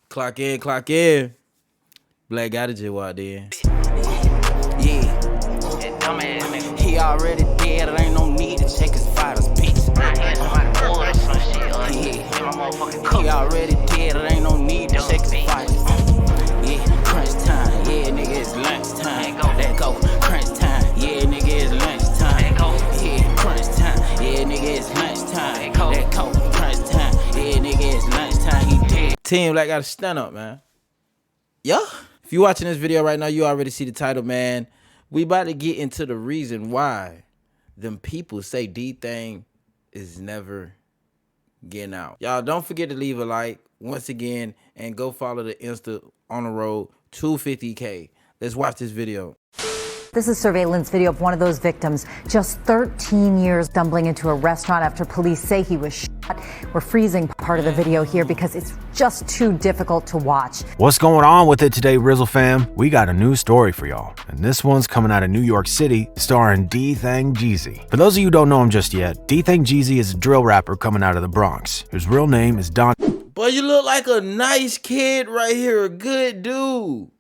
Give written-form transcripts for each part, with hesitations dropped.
Clock in, clock in. Black got a J out there. Yeah. He already dead, it ain't no need to check his vitals, bitch. He already dead, it ain't no need to check his vitals. Yeah, crunch time, yeah, nigga, it's lunch time. Let go, crunch time, yeah, nigga, it's lunch time. Yeah, crunch time, yeah, nigga, it's lunch time. Let go, crunch time, yeah, nigga, it's lunch time. He dead. Team Black gotta stand up, man. Yeah. If you watching this video right now, you already see the title, man. We about to get into the reason why them people say DThang is never getting out. Y'all don't forget to leave a like once again and go follow the Insta on the road to 50K. Let's watch this video. This is surveillance video of one of those victims, just 13 years stumbling into a restaurant after police say he was shot. We're freezing part of the video here because it's just too difficult to watch. What's going on with it today, Rizzle fam? We got a new story for y'all, and this one's coming out of New York City, starring DThang Jeezy. For those of you who don't know him just yet, DThang Jeezy is a drill rapper coming out of the Bronx. His real name is Don. Boy, you look like a nice kid right here, a good dude.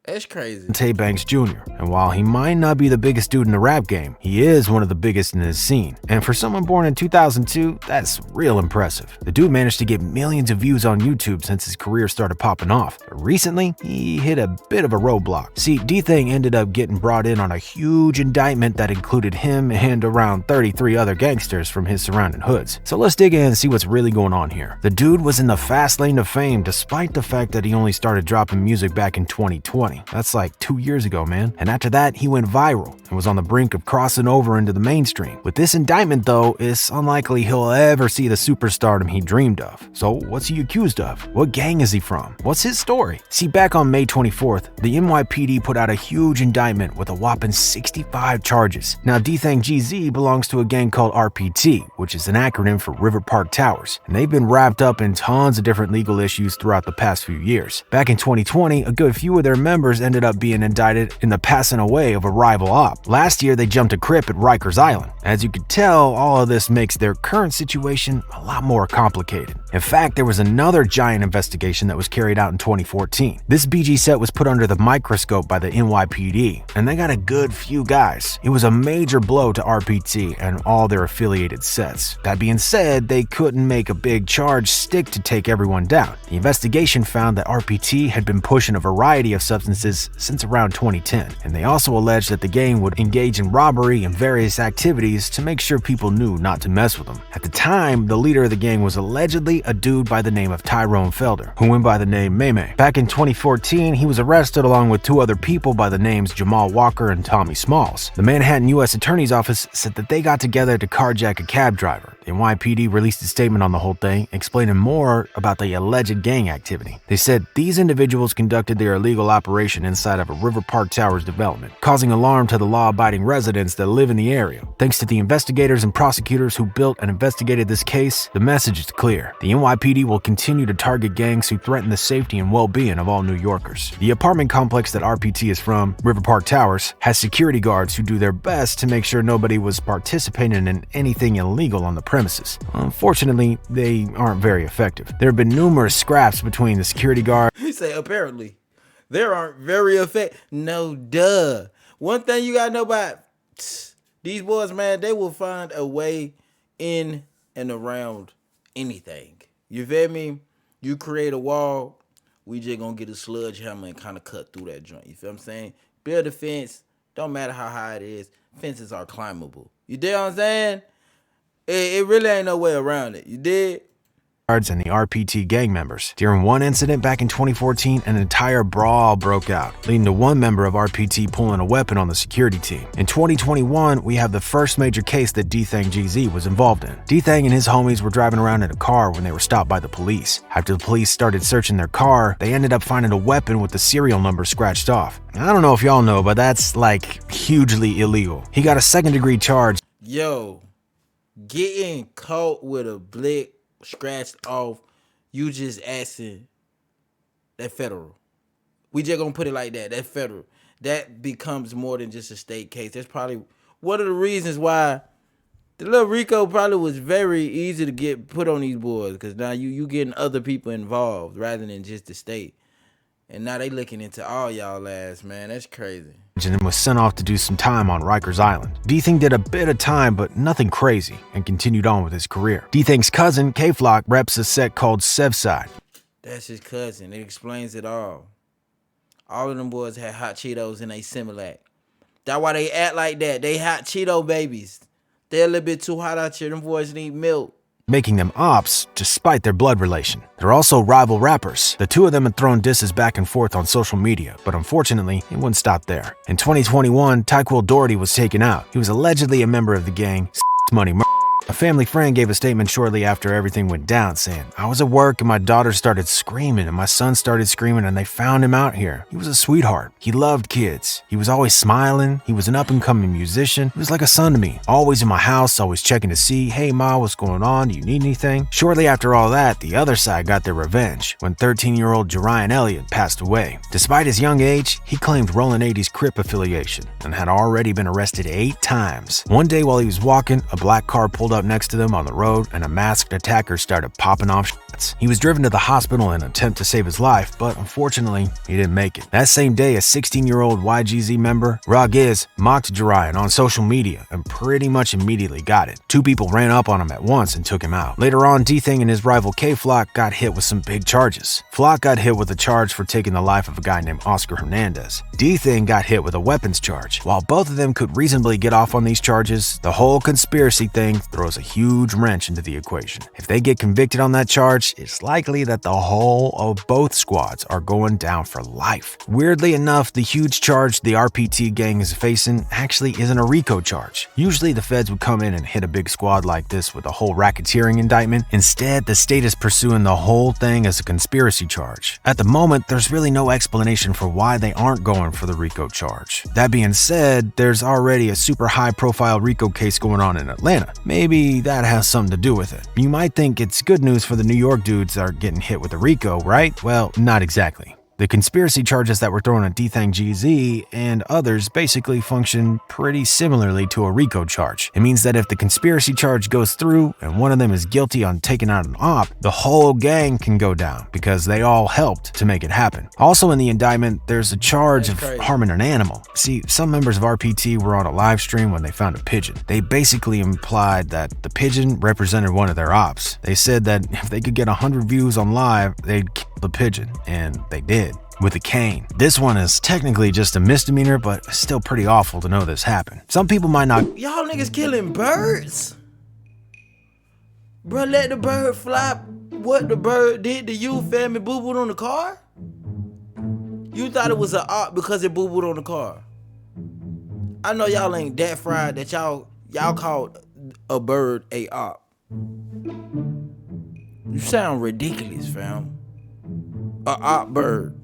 That's crazy. Banks Jr. And while he might not be the biggest dude in the rap game, he is one of the biggest in his scene. And for someone born in 2002, that's real impressive. The dude managed to get millions of views on YouTube since his career started popping off. But recently, he hit a bit of a roadblock. See, DThang ended up getting brought in on a huge indictment that included him and around 33 other gangsters from his surrounding hoods. So let's dig in and see what's really going on here. The dude was in the fast lane of fame despite the fact that he only started dropping music back in 2020. That's like 2 years ago, man. And after that, he went viral and was on the brink of crossing over into the mainstream. With this indictment, though, it's unlikely he'll ever see the superstardom he dreamed of. So what's he accused of? What gang is he from? What's his story? See, back on May 24th, the NYPD put out a huge indictment with a whopping 65 charges. Now, DThang GZ belongs to a gang called RPT, which is an acronym for River Park Towers, and they've been wrapped up in tons of different legal issues throughout the past few years. Back in 2020, a good few of their members ended up being indicted in the passing away of a rival op. Last year, they jumped a crip at Rikers Island. As you could tell, all of this makes their current situation a lot more complicated. In fact, there was another giant investigation that was carried out in 2014. This BG set was put under the microscope by the NYPD, and they got a good few guys. It was a major blow to RPT and all their affiliated sets. That being said, they couldn't make a big charge stick to take everyone down. The investigation found that RPT had been pushing a variety of substances since around 2010, and they also alleged that the gang would engage in robbery and various activities to make sure people knew not to mess with them. At the time, the leader of the gang was allegedly a dude by the name of Tyrone Felder, who went by the name Meme. Back in 2014, he was arrested along with two other people by the names Jamal Walker and Tommy Smalls. The Manhattan U.S. Attorney's Office said that they got together to carjack a cab driver. The NYPD released a statement on the whole thing, explaining more about the alleged gang activity. They said these individuals conducted their illegal operation inside of a River Park Towers development, causing alarm to the law-abiding residents that live in the area. Thanks to the investigators and prosecutors who built and investigated this case, the message is clear. The NYPD will continue to target gangs who threaten the safety and well-being of all New Yorkers. The apartment complex that RPT is from, River Park Towers, has security guards who do their best to make sure nobody was participating in anything illegal on the premises. Unfortunately, they aren't very effective. There have been numerous scraps between the security guard. He say apparently. They aren't very effective. No, duh. One thing you gotta know about these boys, man, they will find a way in and around anything. You feel me? You create a wall, we just gonna get a sludge hammer and kind of cut through that joint. You feel what I'm saying? Build a fence. Don't matter how high it is. Fences are climbable. You dig what I'm saying? It really ain't no way around it. You dig? And the RPT gang members. During one incident back in 2014, an entire brawl broke out, leading to one member of RPT pulling a weapon on the security team. In 2021, we have the first major case that DThang GZ was involved in. DThang and his homies were driving around in a car when they were stopped by the police. After the police started searching their car, they ended up finding a weapon with the serial number scratched off. I don't know if y'all know, but that's like hugely illegal. He got a second-degree charge. Yo, getting caught with a blick scratched off, you just asking, that federal. We just gonna put it like that. That federal. That becomes more than just a state case. That's probably one of the reasons why The little Rico probably was very easy to get put on these boys because now you getting other people involved rather than just the state. And now they looking into all y'all ass, man. That's crazy. And then was sent off to do some time on Rikers Island. DThang did a bit of time, but nothing crazy, and continued on with his career. DThang's cousin, K-Flock, reps a set called Sevside. That's his cousin. It explains it all. All of them boys had hot Cheetos in they Similac. That's why they act like that. They hot Cheeto babies. They're a little bit too hot out here. Them boys need milk. Making them ops despite their blood relation. They're also rival rappers. The two of them had thrown disses back and forth on social media, but unfortunately, it wouldn't stop there. In 2021, Tyquil Doherty was taken out. He was allegedly a member of the gang Money. A family friend gave a statement shortly after everything went down saying, "I was at work and my daughter started screaming and my son started screaming and they found him out here. He was a sweetheart. He loved kids. He was always smiling. He was an up-and-coming musician. He was like a son to me. Always in my house, always checking to see, hey ma, what's going on? Do you need anything?" Shortly after all that, the other side got their revenge when 13-year-old Jerian Elliott passed away. Despite his young age, he claimed Rolling 80's Crip affiliation and had already been arrested 8 times. One day while he was walking, a black car pulled up next to them on the road and a masked attacker started popping off shots. He was driven to the hospital in an attempt to save his life, but unfortunately, he didn't make it. That same day, a 16-year-old YGZ member, Ragiz, mocked Jerian on social media and pretty much immediately got it. 2 people ran up on him at once and took him out. Later on, DThang and his rival K-Flock got hit with some big charges. Flock got hit with a charge for taking the life of a guy named Oscar Hernandez. DThang got hit with a weapons charge. While both of them could reasonably get off on these charges, the whole conspiracy thing throws a huge wrench into the equation. If they get convicted on that charge, it's likely that the whole of both squads are going down for life. Weirdly enough, the huge charge the RPT gang is facing actually isn't a RICO charge. Usually the feds would come in and hit a big squad like this with a whole racketeering indictment. Instead, the state is pursuing the whole thing as a conspiracy charge. At the moment, there's really no explanation for why they aren't going for the RICO charge. That being said, there's already a super high-profile RICO case going on in Atlanta. Maybe that has something to do with it. You might think it's good news for the New York dudes that are getting hit with a RICO, right? Well, not exactly. The conspiracy charges that were thrown at DThang GZ and others basically function pretty similarly to a RICO charge. It means that if the conspiracy charge goes through and one of them is guilty on taking out an op, the whole gang can go down because they all helped to make it happen. Also in the indictment, there's a charge of harming an animal. See, some members of RPT were on a live stream when they found a pigeon. They basically implied that the pigeon represented one of their ops. They said that if they could get 100 views on live, they'd kill the pigeon, and they did. With a cane. This one is technically just a misdemeanor, but still pretty awful to know this happened. Some people might not. Y'all niggas killing birds? Bro, let the bird fly. What the bird did to you, fam, and boo-booed on the car? You thought it was an op because it boo-booed on the car. I know y'all ain't that fried that y'all called a bird a op. You sound ridiculous, fam. A op bird.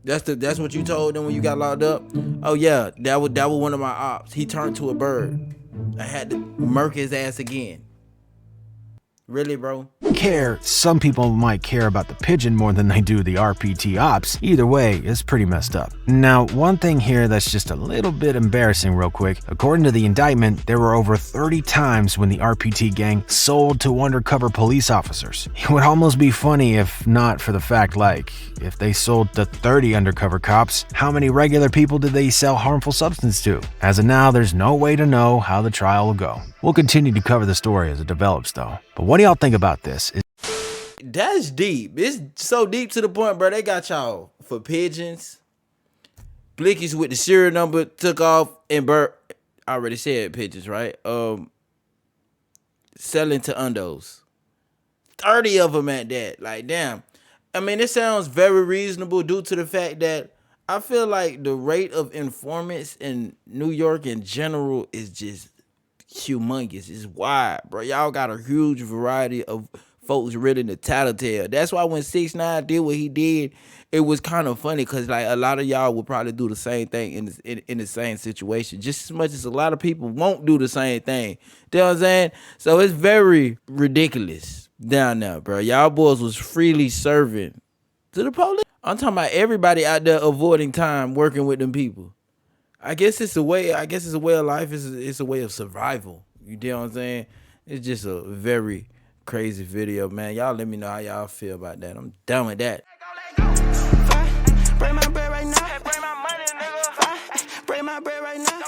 That's what you told them when you got locked up? Oh yeah, that was one of my ops. He turned to a bird. I had to murk his ass again. Really, bro? Some people might care about the pigeon more than they do the RPT ops. Either way, it's pretty messed up. Now, one thing here that's just a little bit embarrassing real quick. According to the indictment, there were over 30 times when the RPT gang sold to undercover police officers. It would almost be funny if not for the fact, like, if they sold to 30 undercover cops, how many regular people did they sell harmful substance to? As of now, there's no way to know how the trial will go. We'll continue to cover the story as it develops, though. But what do y'all think about this? That's deep. It's so deep to the point, bro. They got y'all for pigeons. Blickies with the serial number took off, and I already said pigeons, right? Selling to undos. 30 of them at that. Like, damn. I mean, it sounds very reasonable due to the fact that I feel like the rate of informants in New York in general is just humongous. It's wide, bro. Y'all got a huge variety of folks ready to tattletale. That's why when 6ix9ine did what he did, it was kind of funny because like a lot of y'all would probably do the same thing in the same situation, just as much as a lot of people won't do the same thing. You know what I'm saying? So it's very ridiculous down there, bro. Y'all boys was freely serving to the police. I'm talking about everybody out there avoiding time working with them people. I guess it's a way. I guess it's a way of life. It's a way of survival. You know what I'm saying? It's just a very crazy video, man. Y'all let me know how y'all feel about that. I'm done with that. Bring my bread right now. Bring my money, nigga. Bring my bread right now.